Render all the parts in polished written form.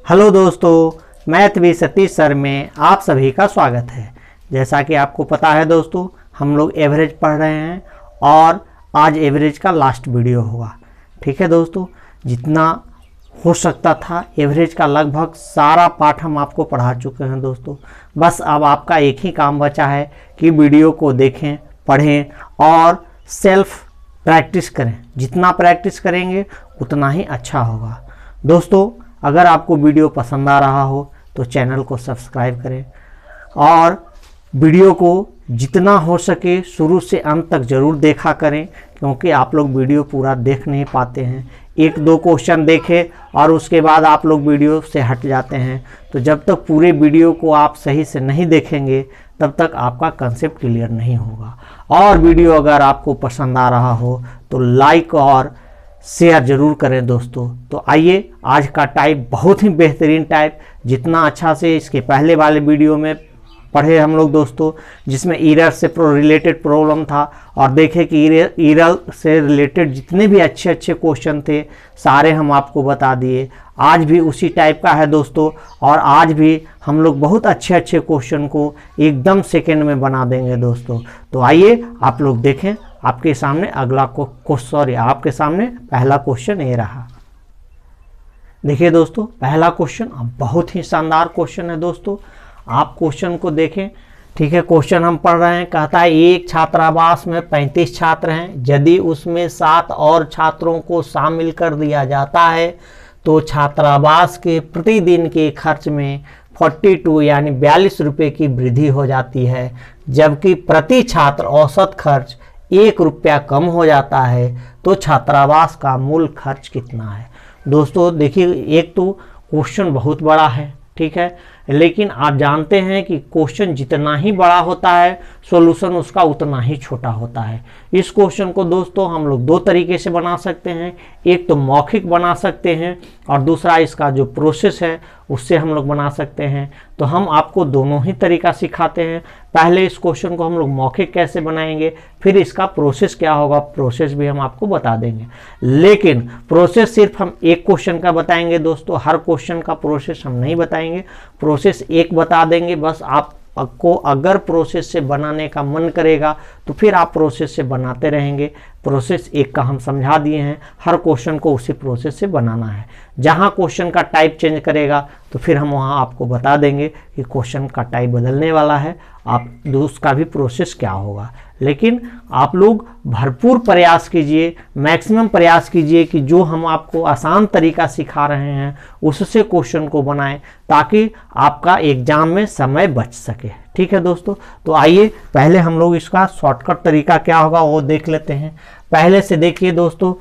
Hello दोस्तों, math Satish sir में आप सभी का स्वागत है। जैसा कि आपको पता है दोस्तों, हम लोग एवरेज पढ़ रहे हैं और आज एवरेज का लास्ट वीडियो होगा। ठीक है दोस्तों, जितना हो सकता था एवरेज का लगभग सारा पाठ हम आपको पढ़ा चुके हैं दोस्तों। बस अब आपका एक ही काम बचा है कि वीडियो को देखें, पढ़ें और सेल्फ प्रैक्टिस करें। जितना प्रैक्टिस करेंगे उतना ही अच्छा होगा। दोस्तों, अगर आपको वीडियो पसंद आ रहा हो तो चैनल को सब्सक्राइब करें और वीडियो को जितना हो सके शुरू से अंत तक ज़रूर देखा करें, क्योंकि आप लोग वीडियो पूरा देख नहीं पाते हैं। एक दो क्वेश्चन देखें और उसके बाद आप लोग वीडियो से हट जाते हैं। तो जब तक पूरे वीडियो को आप सही से नहीं देखेंगे तब तक आपका कंसेप्ट क्लियर नहीं होगा। और वीडियो अगर आपको पसंद आ रहा हो तो लाइक और शेयर जरूर करें दोस्तों। तो आइए, आज का टाइप बहुत ही बेहतरीन टाइप, जितना अच्छा से इसके पहले वाले वीडियो में पढ़े हम लोग दोस्तों, जिसमें ईरर से रिलेटेड प्रॉब्लम था, और देखे कि ईरर से रिलेटेड जितने भी अच्छे अच्छे क्वेश्चन थे सारे हम आपको बता दिए। आज भी उसी टाइप का है दोस्तों, और आज भी हम लोग बहुत अच्छे अच्छे क्वेश्चन को एकदम सेकेंड में बना देंगे दोस्तों। तो आइए आप लोग देखें। आपके सामने आपके सामने पहला क्वेश्चन ये रहा। देखिए दोस्तों, पहला क्वेश्चन बहुत ही शानदार क्वेश्चन है दोस्तों। आप क्वेश्चन को देखें। ठीक है, क्वेश्चन हम पढ़ रहे हैं। कहता है एक छात्रावास में 35 छात्र हैं। यदि उसमें 7 और छात्रों को शामिल कर दिया जाता है तो छात्रावास के प्रतिदिन के खर्च में 42 यानी 42 रुपये की वृद्धि हो जाती है, जबकि प्रति छात्र औसत खर्च 1 रुपया कम हो जाता है। तो छात्रावास का मूल खर्च कितना है? दोस्तों देखिए, एक तो क्वेश्चन बहुत बड़ा है, ठीक है, लेकिन आप जानते हैं कि क्वेश्चन जितना ही बड़ा होता है सॉल्यूशन उसका उतना ही छोटा होता है। इस क्वेश्चन को दोस्तों हम लोग 2 तरीके से बना सकते हैं। एक तो मौखिक बना सकते हैं और दूसरा इसका जो प्रोसेस है उससे हम लोग बना सकते हैं। तो हम आपको दोनों ही तरीका सिखाते हैं। पहले इस क्वेश्चन को हम लोग मौखिक कैसे बनाएंगे, फिर इसका प्रोसेस क्या होगा, प्रोसेस भी हम आपको बता देंगे। लेकिन प्रोसेस सिर्फ हम एक क्वेश्चन का बताएंगे दोस्तों, हर क्वेश्चन का प्रोसेस हम नहीं बताएंगे। प्रोसेस एक बता देंगे बस। आपको अगर प्रोसेस से बनाने का मन करेगा तो फिर आप प्रोसेस से बनाते रहेंगे। प्रोसेस एक का हम समझा दिए हैं, हर क्वेश्चन को उसी प्रोसेस से बनाना है। जहां क्वेश्चन का टाइप चेंज करेगा तो फिर हम वहां आपको बता देंगे कि क्वेश्चन का टाइप बदलने वाला है, आप उसका भी प्रोसेस क्या होगा। लेकिन आप लोग भरपूर प्रयास कीजिए, मैक्सिमम प्रयास कीजिए कि जो हम आपको आसान तरीका सिखा रहे हैं उससे क्वेश्चन को बनाएं, ताकि आपका एग्जाम में समय बच सके। ठीक है दोस्तों, तो आइए पहले हम लोग इसका शॉर्टकट तरीका क्या होगा वो देख लेते हैं। पहले से देखिए दोस्तों,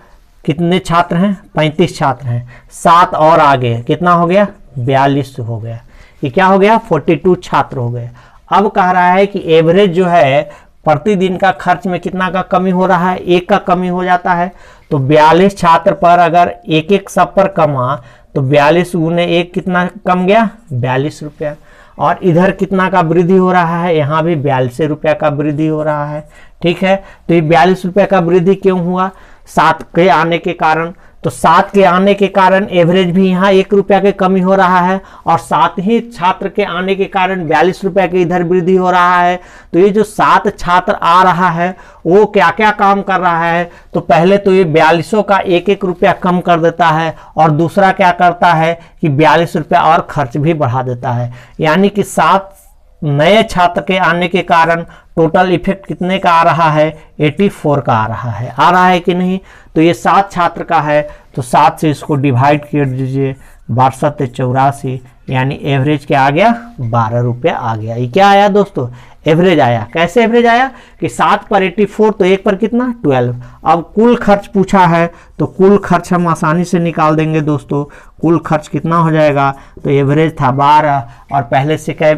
कितने छात्र हैं? 35 छात्र हैं। 7 और आगे कितना हो गया? 42 हो गया। ये क्या हो गया? 42 छात्र हो गए। अब कह रहा है कि एवरेज जो है प्रतिदिन का खर्च में कितना का कमी हो रहा है? 1 का कमी हो जाता है। तो 42 छात्र पर अगर एक सब पर कमा तो 42 गुने 1 कितना कम गया? 42 रुपया। और इधर कितना का वृद्धि हो रहा है? यहाँ भी 42 रुपया का वृद्धि हो रहा है। ठीक है, तो ये 42 रुपया का वृद्धि क्यों हुआ? 7 के आने के कारण। तो 7 के आने के कारण एवरेज भी यहाँ 1 रुपया के कमी हो रहा है, और 7 ही छात्र के आने के कारण 42 रुपया के इधर वृद्धि हो रहा है। तो ये जो 7 छात्र आ रहा है वो क्या क्या काम कर रहा है? तो पहले तो ये 42 का 1-1 रुपया कम कर देता है, और दूसरा क्या करता है कि 42 रुपया और खर्च भी बढ़ा देता है। यानी कि 7 नए छात्र के आने के कारण टोटल इफेक्ट कितने का आ रहा है? 84 का आ रहा है कि नहीं? तो ये 7 छात्र का है, तो 7 से इसको डिवाइड कर दीजिए। 62 84, यानी एवरेज क्या आ गया? 12 रुपया आ गया। ये क्या आया दोस्तों? एवरेज आया। कैसे एवरेज आया कि 7 पर 84 तो 1 पर कितना? 12। अब कुल खर्च पूछा है तो कुल खर्च हम आसानी से निकाल देंगे दोस्तों। कुल खर्च कितना हो जाएगा? तो एवरेज था 12 और पहले से क्या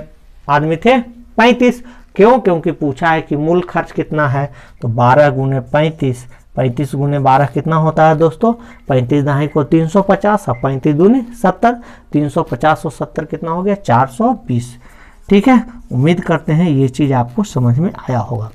आदमी थे? 35। क्यों? क्योंकि पूछा है कि मूल खर्च कितना है। तो 12 गुने 35, 35 गुने 12 कितना होता है दोस्तों? 35 दहाई को 350 और 35 दूनी 70। 350 और 70 कितना हो गया? 420। ठीक है, उम्मीद करते हैं ये चीज़ आपको समझ में आया होगा।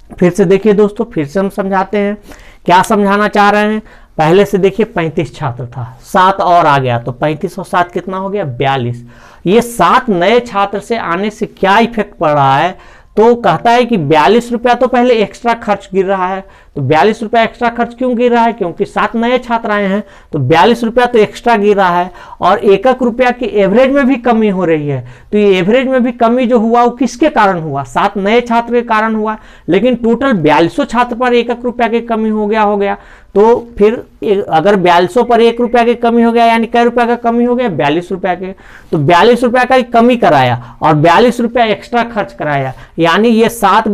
फिर से देखिए दोस्तों, फिर से हम समझाते हैं। क्या समझाना चाह रहे हैं? पहले से देखिए 35 छात्र था, 7 और आ गया तो 35 और 7 कितना हो गया 42। ये 7 नए छात्र से आने से क्या इफेक्ट पड़ रहा है, तो कहता है कि 42 रुपया तो पहले एक्स्ट्रा खर्च गिर रहा है। तो 42 रुपया एक्स्ट्रा खर्च क्यों गिर रहा है, क्योंकि 7 नए छात्र आए हैं तो 42 रुपया तो एक्स्ट्रा गिर रहा है। और 1 रुपया की एवरेज में भी कमी हो रही है। तो ये एवरेज में भी कमी जो हुआ वो किसके कारण हुआ, 7 नए छात्र के कारण हुआ। लेकिन टोटल 4200 छात्र पर 1 रुपया की कमी हो गया तो फिर अगर 4200 पर 1 रुपया की कमी हो गया यानी कै रुपया का कमी हो गया 42 रुपया के। तो 42 रुपया का कमी कराया और 42 रुपया एक्स्ट्रा खर्च कराया, यानी ये 7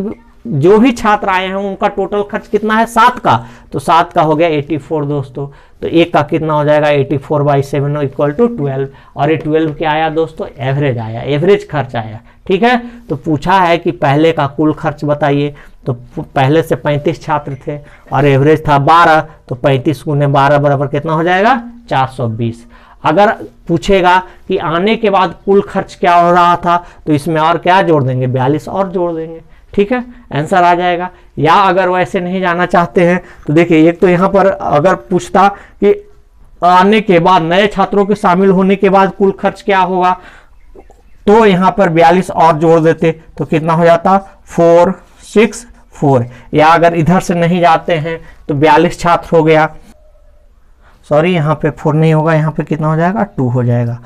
जो भी छात्र आए हैं उनका टोटल खर्च कितना है 7 का, तो 7 का हो गया 84 दोस्तों। तो 1 का कितना हो जाएगा 84/7 इक्वल टू 12। और ये 12 क्या आया दोस्तों, एवरेज आया, एवरेज खर्च आया। ठीक है, तो पूछा है कि पहले का कुल खर्च बताइए। तो पहले से 35 छात्र थे और एवरेज था 12, तो 35 गुने 12 बराबर कितना हो जाएगा 420। अगर पूछेगा कि आने के बाद कुल खर्च क्या हो रहा था, तो इसमें और क्या जोड़ देंगे 42 और जोड़ देंगे। ठीक है, आंसर आ जाएगा। या अगर वैसे नहीं जाना चाहते हैं तो देखिए, एक तो यहाँ पर अगर पूछता कि आने के बाद नए छात्रों के शामिल होने के बाद कुल खर्च क्या होगा, तो यहाँ पर 42 और जोड़ देते तो कितना हो जाता 464। या अगर इधर से नहीं जाते हैं तो 42 छात्र हो गया, सॉरी यहाँ पे 4 नहीं होगा, यहाँ पे कितना हो जाएगा 2 हो जाएगा।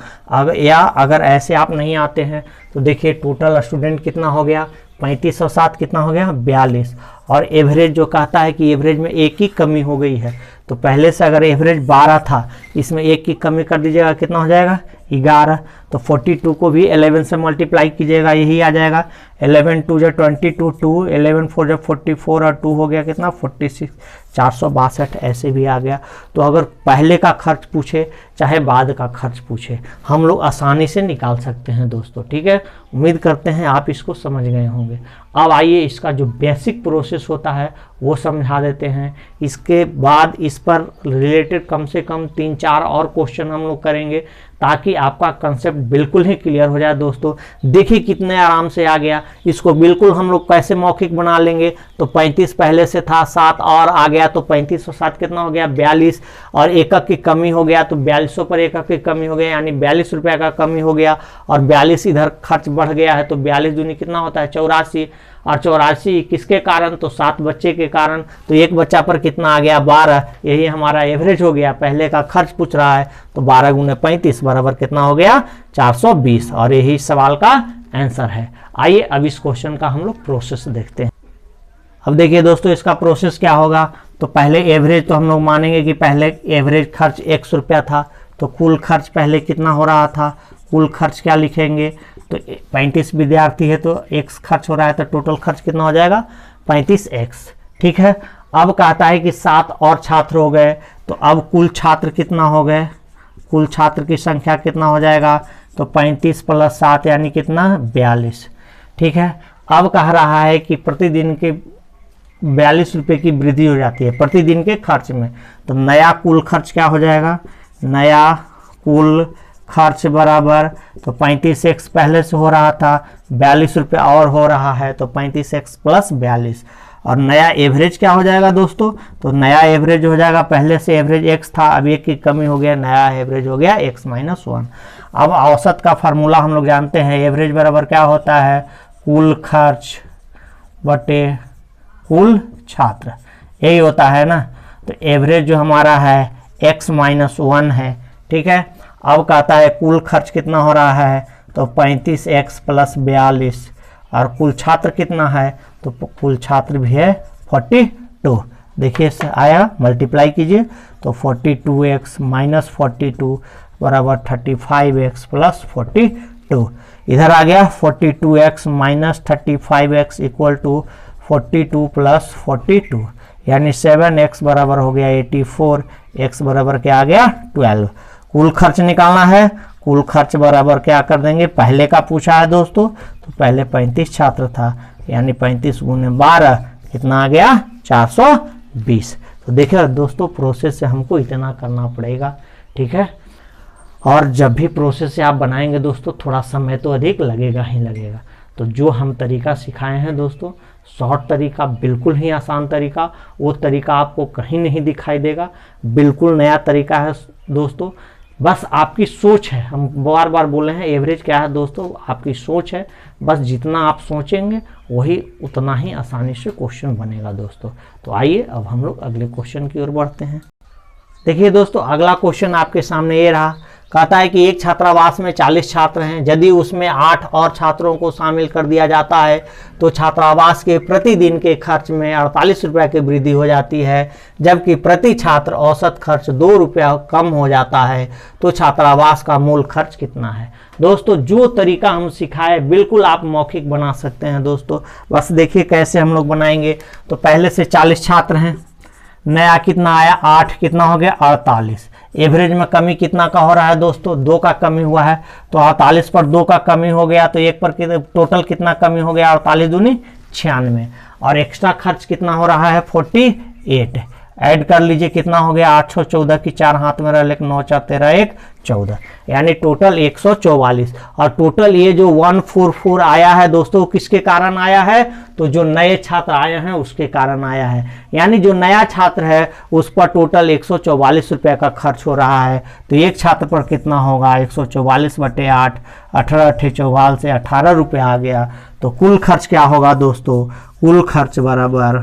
अगर ऐसे आप नहीं आते हैं तो देखिए टोटल स्टूडेंट कितना हो गया 35 और 7 कितना हो गया 42। और एवरेज जो कहता है कि एवरेज में 1 की कमी हो गई है, तो पहले से अगर एवरेज 12 था इसमें 1 की कमी कर दीजिएगा कितना हो जाएगा 11। तो 42 को भी 11 से मल्टीप्लाई कीजिएगा, यही आ जाएगा 11 2 जो 22, 2 11 4 जो 44 और 2 हो गया कितना 46, 462 ऐसे भी आ गया। तो अगर पहले का खर्च पूछे चाहे बाद का खर्च पूछे, हम लोग आसानी से निकाल सकते हैं दोस्तों। ठीक है, उम्मीद करते हैं आप इसको समझ गए होंगे। अब आइए इसका जो बेसिक प्रोसेस होता है वो समझा देते हैं। इसके बाद इस पर रिलेटेड कम से कम 3-4 और क्वेश्चन हम लोग करेंगे ताकि आपका कंसेप्ट बिल्कुल ही क्लियर हो जाए दोस्तों। देखिए कितने आराम से आ गया। इसको बिल्कुल हम लोग कैसे मौखिक बना लेंगे, तो 35 पहले से था, 7 और आ गया तो 35 और 7 कितना हो गया 42। और 1 की कमी हो गया तो 4200 पर 1 की कमी हो गया यानी 42 रुपया का कमी हो गया। और 42 इधर खर्च बढ़ गया है तो 42 दूनी कितना होता है 84। और 84 किसके कारण, तो 7 बच्चे के कारण। तो एक बच्चा पर कितना आ गया 12, यही हमारा एवरेज हो गया। पहले का खर्च पूछ रहा है तो 12 गुने 35 बराबर कितना हो गया 420। और यही सवाल का आंसर है। आइए अब इस क्वेश्चन का हम लोग प्रोसेस देखते हैं। अब देखिए दोस्तों इसका प्रोसेस क्या होगा। तो पहले एवरेज तो हम लोग मानेंगे कि पहले एवरेज खर्च 100 रुपया था, तो कुल खर्च पहले कितना हो रहा था, कुल खर्च क्या लिखेंगे, तो 35 विद्यार्थी है तो x खर्च हो रहा है तो टोटल खर्च कितना हो जाएगा 35x। ठीक है, अब कहता है कि 7 और छात्र हो गए, तो अब कुल छात्र कितना हो गए, कुल छात्र की संख्या कितना हो जाएगा, तो 35 + 7 यानी कितना 42। ठीक है, अब कह रहा है कि प्रतिदिन के 42 रुपये की वृद्धि हो जाती है प्रतिदिन के खर्च में। तो नया कुल खर्च क्या हो जाएगा, नया कुल खर्च बराबर, तो 35x पहले से हो रहा था 42 रुपये और हो रहा है तो 35x + 42। और नया एवरेज क्या हो जाएगा दोस्तों, तो नया एवरेज हो जाएगा, पहले से एवरेज x था अब 1 की कमी हो गया, नया एवरेज हो गया x - 1। अब औसत का फार्मूला हम लोग जानते हैं, एवरेज बराबर क्या होता है कुल खर्च बटे कुल छात्र, यही होता है ना। तो एवरेज जो हमारा है x - 1 है। ठीक है, अब कहता है कुल खर्च कितना हो रहा है, तो 35x + 42। और कुल छात्र कितना है, तो कुल छात्र भी है 42। देखिए आया, मल्टीप्लाई कीजिए तो 42x - 42 बराबर 35x + 42। इधर आ गया 42x - 35x इक्वल टू 42 + 42 यानी 7x बराबर हो गया 84, x बराबर क्या आ गया 12। कुल खर्च निकालना है, कुल खर्च बराबर क्या कर देंगे, पहले का पूछा है दोस्तों तो पहले 35 छात्र था यानी 35 गुने 12 कितना आ गया 420। तो देखिए दोस्तों प्रोसेस से हमको इतना करना पड़ेगा। ठीक है, और जब भी प्रोसेस से आप बनाएंगे दोस्तों थोड़ा समय तो अधिक लगेगा ही लगेगा। तो जो हम तरीका सिखाए हैं दोस्तों शॉर्ट तरीका, बिल्कुल ही आसान तरीका, वो तरीका आपको कहीं नहीं दिखाई देगा, बिल्कुल नया तरीका है दोस्तों। बस आपकी सोच है, हम बार बार बोले हैं एवरेज क्या है दोस्तों, आपकी सोच है। बस जितना आप सोचेंगे वही उतना ही आसानी से क्वेश्चन बनेगा दोस्तों। तो आइए अब हम लोग अगले क्वेश्चन की ओर बढ़ते हैं। देखिए दोस्तों, अगला क्वेश्चन आपके सामने ये रहा। कहता है कि एक छात्रावास में 40 छात्र हैं, यदि उसमें 8 और छात्रों को शामिल कर दिया जाता है तो छात्रावास के प्रतिदिन के खर्च में 48 रुपये की वृद्धि हो जाती है, जबकि प्रति छात्र औसत खर्च 2 रुपया कम हो जाता है, तो छात्रावास का मूल खर्च कितना है। दोस्तों जो तरीका हम सिखाए बिल्कुल आप मौखिक बना सकते हैं दोस्तों। बस देखिए कैसे हम लोग बनाएंगे। तो पहले से 40 छात्र हैं, नया कितना आया 8, कितना हो गया 48। एवरेज में कमी कितना का हो रहा है दोस्तों, 2 का कमी हुआ है, तो 48 पर 2 का कमी हो गया, तो 1 पर टोटल कितना कमी हो गया 48 दूनी 96। और एक्स्ट्रा खर्च कितना हो रहा है 48। ऐड कर लीजिए कितना हो गया 814 की 4 हाथ में रह 9 4 13 1 14, यानी टोटल 144। और टोटल ये जो 144 आया है दोस्तों किसके कारण आया है, तो जो नए छात्र आए हैं उसके कारण आया है। यानी जो नया छात्र है उस पर टोटल 144 रुपये का खर्च हो रहा है। तो एक छात्र पर कितना होगा 144/8, 18 से 18 रुपये आ गया। तो कुल खर्च क्या होगा दोस्तों, कुल खर्च बराबर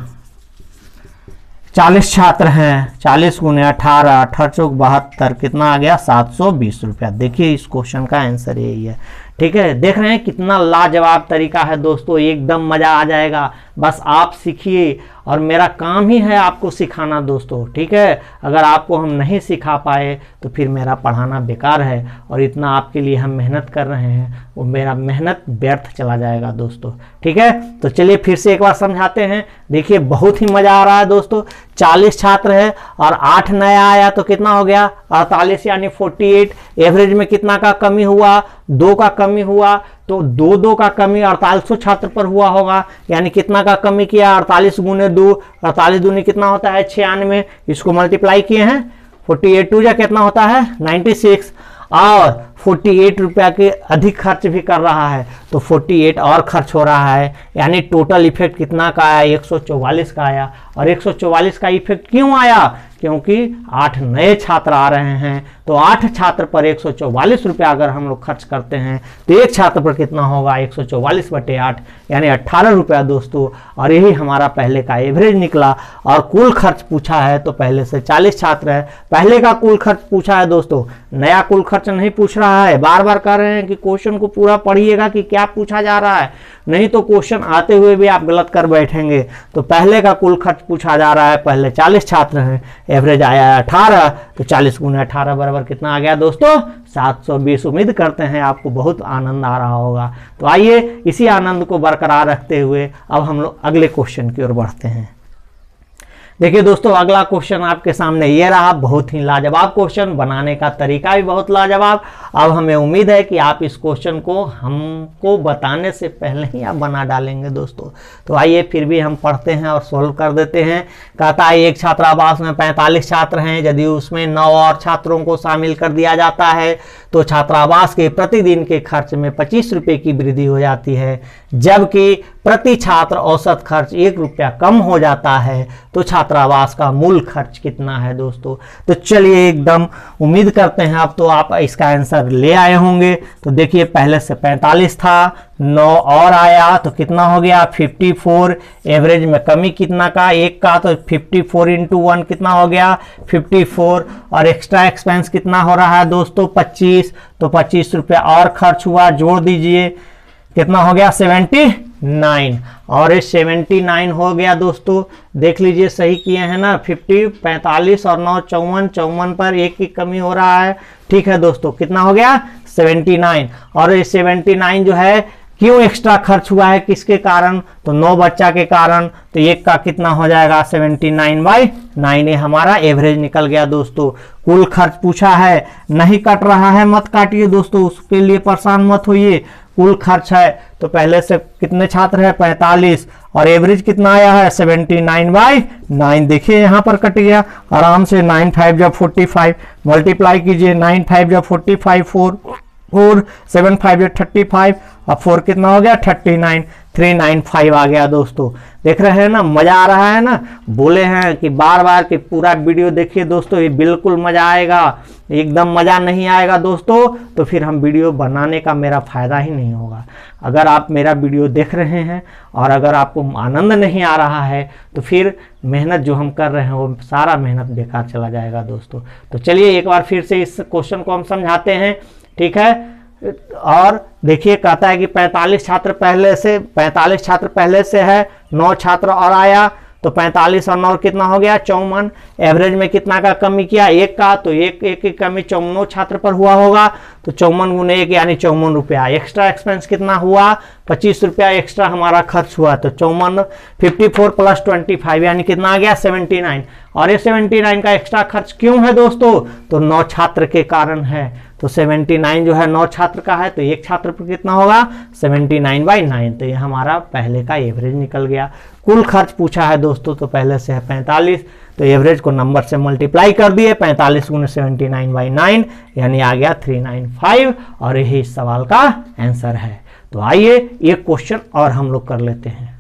40 छात्र हैं, 40 × 18, 18×72 कितना आ गया 720 रुपया। देखिए इस क्वेश्चन का आंसर यही है। ठीक है, देख रहे हैं कितना लाजवाब तरीका है दोस्तों, एकदम मजा आ जाएगा। बस आप सीखिए और मेरा काम ही है आपको सिखाना दोस्तों। ठीक है, अगर आपको हम नहीं सिखा पाए तो फिर मेरा पढ़ाना बेकार है, और इतना आपके लिए हम मेहनत कर रहे हैं वो मेरा मेहनत व्यर्थ चला जाएगा दोस्तों। ठीक है, तो चलिए फिर से एक बार समझाते हैं। देखिए बहुत ही मजा आ रहा है दोस्तों। 40 छात्र है और 8 नया आया तो कितना हो गया 48 यानी 48। एवरेज में कितना का कमी हुआ 2 का कमी हुआ, तो 2 का कमी 4800 छात्र पर हुआ होगा, यानी कितना का कमी किया 48 × 2, 48 दूनी कितना होता है 96। इसको मल्टीप्लाई किए हैं 48 2 कितना होता है 96, और 48 रुपया के अधिक खर्च भी कर रहा है, तो 48 और खर्च हो रहा है, यानी टोटल इफेक्ट कितना का आया 144 का आया। और 144 का इफेक्ट क्यों आया, क्योंकि 8 नए छात्र आ रहे हैं, तो 8 छात्र पर 144 रुपया अगर हम लोग खर्च करते हैं तो एक छात्र पर कितना होगा 144/8 यानी 18 रुपया दोस्तों। और यही हमारा पहले का एवरेज निकला। और कुल खर्च पूछा है तो पहले से 40 छात्र है, पहले का कुल खर्च पूछा है दोस्तों, नया कुल खर्च नहीं पूछ रहा है। बार बार कह रहे हैं कि क्वेश्चन को पूरा पढ़िएगा कि क्या पूछा जा रहा है, नहीं तो क्वेश्चन आते हुए भी आप गलत कर बैठेंगे। तो पहले का कुल खर्च पूछा जा रहा है, पहले 40 छात्र हैं, एवरेज आया है 18, तो 40 × 18 बराबर कितना आ गया दोस्तों 720। उम्मीद करते हैं आपको बहुत आनंद आ रहा होगा। तो आइए इसी आनंद को बरकरार रखते हुए अब हम लोग अगले क्वेश्चन की ओर बढ़ते हैं। देखिए दोस्तों, अगला क्वेश्चन आपके सामने ये रहा। बहुत ही लाजवाब क्वेश्चन, बनाने का तरीका भी बहुत लाजवाब। अब हमें उम्मीद है कि आप इस क्वेश्चन को हमको बताने से पहले ही आप बना डालेंगे दोस्तों। तो आइए फिर भी हम पढ़ते हैं और सोल्व कर देते हैं। कहता है एक छात्रावास में 45 छात्र हैं, यदि उसमें 9 और छात्रों को शामिल कर दिया जाता है तो छात्रावास के प्रतिदिन के खर्च में 25 रुपये की वृद्धि हो जाती है, जबकि प्रति छात्र औसत खर्च 1 रुपया कम हो जाता है, तो छात्रावास का मूल खर्च कितना है दोस्तों। तो चलिए एकदम उम्मीद करते हैं अब तो आप इसका आंसर ले आए होंगे। तो देखिए पहले से 45 था, 9 और आया तो कितना हो गया 54। एवरेज में कमी कितना का 1 का, तो 54 × 1 कितना हो गया 54। और एक्स्ट्रा एक्सपेंस कितना हो रहा है दोस्तों 25, तो 25 रुपया और खर्च हुआ, जोड़ दीजिए कितना हो गया 79। और ये 79 हो गया दोस्तों, देख लीजिए सही किए हैं ना। 50 45 और 9 54, 54 पर 1 की कमी हो रहा है। ठीक है दोस्तों, कितना हो गया 79। और ये 79 जो है क्यों एक्स्ट्रा खर्च हुआ है, किसके कारण, तो 9 बच्चा के कारण, तो 1 का कितना हो जाएगा 79/9। ये हमारा एवरेज निकल गया दोस्तों। कुल खर्च पूछा है, नहीं कट रहा है मत काटिए दोस्तों, उसके लिए परेशान मत होइए। कुल खर्च है तो पहले से कितने छात्र है 45, और एवरेज कितना आया है 79/9। देखिए यहाँ पर कट गया आराम से। 9 5 जब 45 मल्टीप्लाई कीजिए, 9 5 जब 45 4 4 7 5 35, अब 4 कितना हो गया 39, 395 आ गया दोस्तों। देख रहे हैं ना, मजा आ रहा है ना। बोले हैं कि बार बार कि पूरा वीडियो देखिए दोस्तों, ये बिल्कुल मजा आएगा। एकदम मजा नहीं आएगा दोस्तों तो फिर हम वीडियो बनाने का मेरा फायदा ही नहीं होगा। अगर आप मेरा वीडियो देख रहे हैं और अगर आपको आनंद नहीं आ रहा है तो फिर मेहनत जो हम कर रहे हैं वो सारा मेहनत बेकार चला जाएगा दोस्तों। तो चलिए एक बार फिर से इस क्वेश्चन को हम समझाते हैं, ठीक है। और देखिए कहता है कि 45 छात्र पहले से है, 9 छात्र और आया तो 45 और 9 कितना हो गया 54। एवरेज में कितना का कमी किया 1 का, तो एक की कमी 54 छात्र पर हुआ होगा, तो 54 गुने 1 यानी 54 रुपया। एक्स्ट्रा एक्सपेंस कितना हुआ 25 रुपया एक्स्ट्रा हमारा खर्च हुआ, तो 54 54 प्लस 25 यानी कितना आ गया 79। और ये 79 का एक्स्ट्रा खर्च क्यों है दोस्तों, तो 9 छात्र के कारण है। तो 79 जो है 9 छात्र का है, तो एक छात्र पर कितना होगा 79/9, तो ये हमारा पहले का एवरेज निकल गया। कुल खर्च पूछा है दोस्तों, तो पहले से है 45, तो एवरेज को नंबर से मल्टीप्लाई कर दिए, 45 गुने 79/9 यानी आ गया 395, और यही इस सवाल का आंसर है। तो आइए एक क्वेश्चन और हम लोग कर लेते हैं।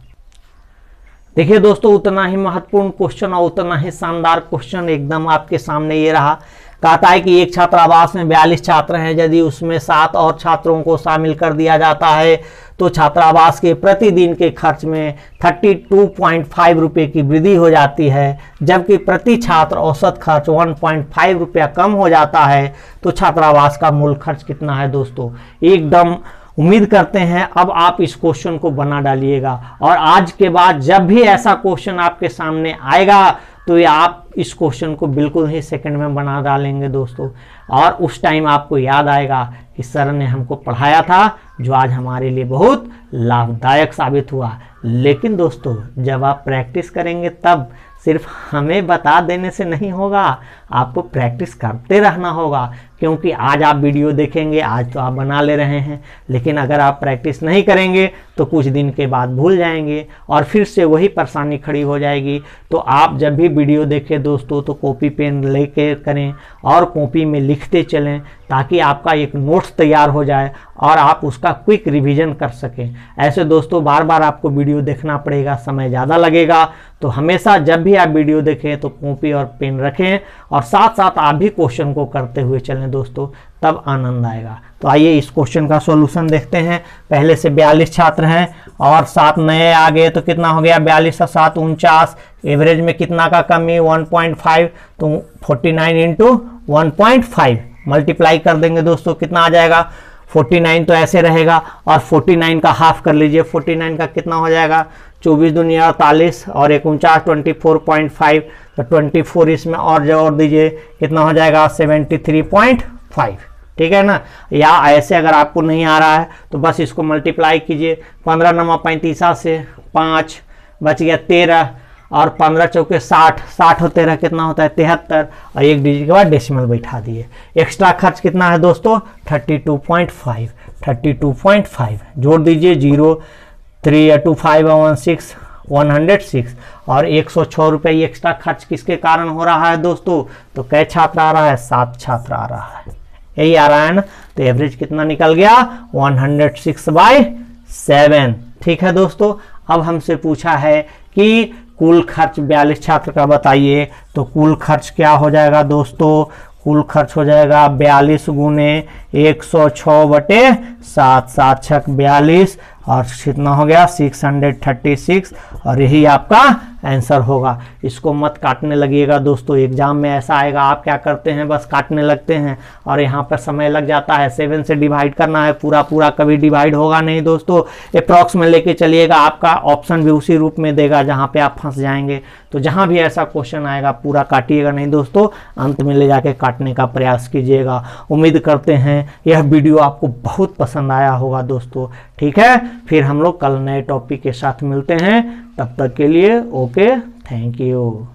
देखिए दोस्तों, उतना ही महत्वपूर्ण क्वेश्चन और उतना ही शानदार क्वेश्चन एकदम आपके सामने ये रहा। कहता है कि एक छात्रावास में 42 छात्र हैं, यदि उसमें 7 और छात्रों को शामिल कर दिया जाता है तो छात्रावास के प्रतिदिन के खर्च में 32.5 रुपये की वृद्धि हो जाती है, जबकि प्रति छात्र औसत खर्च 1.5 रुपया कम हो जाता है, तो छात्रावास का मूल खर्च कितना है दोस्तों। एकदम उम्मीद करते हैं अब आप इस क्वेश्चन को बना डालिएगा, और आज के बाद जब भी ऐसा क्वेश्चन आपके सामने आएगा तो ये आप इस क्वेश्चन को बिल्कुल ही सेकंड में बना डालेंगे दोस्तों, और उस टाइम आपको याद आएगा कि सर ने हमको पढ़ाया था, जो आज हमारे लिए बहुत लाभदायक साबित हुआ। लेकिन दोस्तों जब आप प्रैक्टिस करेंगे तब सिर्फ हमें बता देने से नहीं होगा, आपको प्रैक्टिस करते रहना होगा। क्योंकि आज आप वीडियो देखेंगे, आज तो आप बना ले रहे हैं, लेकिन अगर आप प्रैक्टिस नहीं करेंगे तो कुछ दिन के बाद भूल जाएंगे और फिर से वही परेशानी खड़ी हो जाएगी। तो आप जब भी वीडियो देखें दोस्तों तो कॉपी पेन लेके करें और कॉपी में लिखते चलें, ताकि आपका एक नोट्स तैयार हो जाए और आप उसका क्विक रिवीजन कर सकें। ऐसे दोस्तों बार बार आपको वीडियो देखना पड़ेगा, समय ज़्यादा लगेगा, तो हमेशा जब भी आप वीडियो देखें तो कॉपी और पेन रखें और साथ साथ आप भी क्वेश्चन को करते हुए चलें दोस्तों, तब आनंद आएगा। तो आइए इस क्वेश्चन का सॉल्यूशन देखते हैं। पहले से 42 छात्र हैं और 7 नए आ गए, तो कितना हो गया 42 और 7 49। एवरेज में कितना का कमी 1.5, तो 49 इंटू 1.5 मल्टीप्लाई कर देंगे दोस्तों, कितना आ जाएगा 49 तो ऐसे रहेगा, और 49 का हाफ कर लीजिए, 49 का कितना हो जाएगा 24 दूनी 48 और 49 24.5, तो 24 इसमें और जोड़ दीजिए, कितना हो जाएगा 73.5, ठीक है ना। या ऐसे अगर आपको नहीं आ रहा है तो बस इसको मल्टीप्लाई कीजिए, 15 9 35 से 5 बच गया 13, और 15 चौके 60, 60 और 13 कितना होता है 73, और एक डिजिट के बाद डेसिमल बैठा दिए। एक्स्ट्रा खर्च कितना है दोस्तों 32.5, 32.5 जोड़ दीजिए, 0 3 2 5 16 106, और 106 रुपये एक्स्ट्रा खर्च किसके कारण हो रहा है दोस्तों, तो कै छात्र आ रहा है 7 छात्र आ रहा है, यही आ रहा है ना। तो एवरेज कितना निकल गया 106/7, ठीक है दोस्तों। अब हमसे पूछा है कि कुल खर्च 42 छात्र का बताइए, तो कुल खर्च क्या हो जाएगा दोस्तों, कुल खर्च हो जाएगा 42 गुने 106/7, 7 छक 42, और कितना हो गया 636, और यही आपका आंसर होगा। इसको मत काटने लगिएगा दोस्तों, एग्जाम में ऐसा आएगा, आप क्या करते हैं बस काटने लगते हैं और यहाँ पर समय लग जाता है। 7 से डिवाइड करना है, पूरा पूरा कभी डिवाइड होगा नहीं दोस्तों, अप्रॉक्स में लेके चलिएगा, आपका ऑप्शन भी उसी रूप में देगा जहाँ पे आप फंस जाएंगे। तो जहाँ भी ऐसा क्वेश्चन आएगा पूरा काटिएगा नहीं दोस्तों, अंत में ले जाके काटने का प्रयास कीजिएगा। उम्मीद करते हैं यह वीडियो आपको बहुत पसंद आया होगा दोस्तों, ठीक है। फिर हम लोग कल नए टॉपिक के साथ मिलते हैं, तब तक के लिए ओके, थैंक यू।